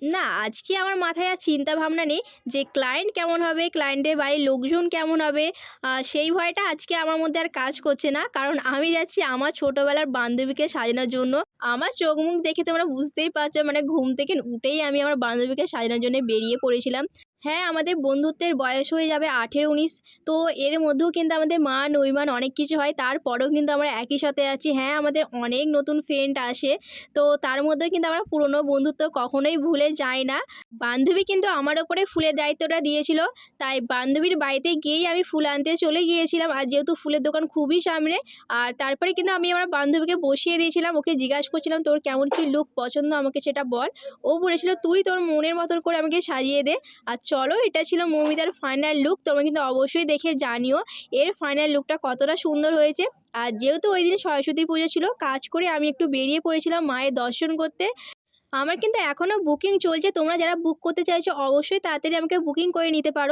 না, আজকে আমার মাথায় আর চিন্তা ভাবনা নেই যে ক্লায়েন্ট কেমন হবে, ক্লায়েন্টের বাড়ির লোকজন কেমন হবে। সেই ভয়টা আজকে আমার মধ্যে আর কাজ করছে না। কারণ আমি যাচ্ছি আমার ছোটবেলার বান্ধবীকে সাজানোর জন্য। আমার চোখ মুখ দেখে তোমরা বুঝতেই পারছো, মানে ঘুম থেকে উঠেই আমি আমার বান্ধবীকে সাজানোর জন্য বেরিয়ে পড়েছিলাম। হ্যাঁ, আমাদের বন্ধুত্বের বয়স হয়ে যাবে 18-19। তো এর মধ্যেও কিন্তু আমাদের মান অভিমান অনেক কিছু হয়। তারপরেও কিন্তু আমরা একই সাথে আছি। হ্যাঁ, আমাদের অনেক নতুন ফ্রেন্ড আসে। তো তার মধ্যেও কিন্তু আমরা পুরনো বন্ধুত্ব কখনোই ভুলে যাই না। বান্ধবী কিন্তু আমার ওপরে ফুলের দায়িত্বটা দিয়েছিল। তাই বান্ধবীর বাড়িতে গিয়েই আমি ফুল আনতে চলে গিয়েছিলাম। আর যেহেতু ফুলের দোকান খুবই সামনে, আর তারপরে কিন্তু আমি আমার বান্ধবীকে বসিয়ে দিয়েছিলাম। ওকে জিজ্ঞাসা করছিলাম, "তোর কেমন কি লুক পছন্দ আমাকে সেটা বল।" ও বলেছিল, "তুই তোর মনের মতন করে আমাকে সাজিয়ে দে।" আর চলো, এটা ছিল মৌমিতার ফাইনাল লুক। তোমরা কিন্তু অবশ্যই দেখে জানিও এর ফাইনাল লুকটা কতটা সুন্দর হয়েছে। আর যেহেতু ওই দিন সরস্বতী পুজো ছিল, কাজ করে আমি একটু বেরিয়ে পড়েছিলাম মায়ের দর্শন করতে। আমার কিন্তু এখনো বুকিং চলছে। তোমরা যারা বুক করতে চাইছো অবশ্যই তাড়াতাড়ি আমাকে বুকিং করে নিতে পারো।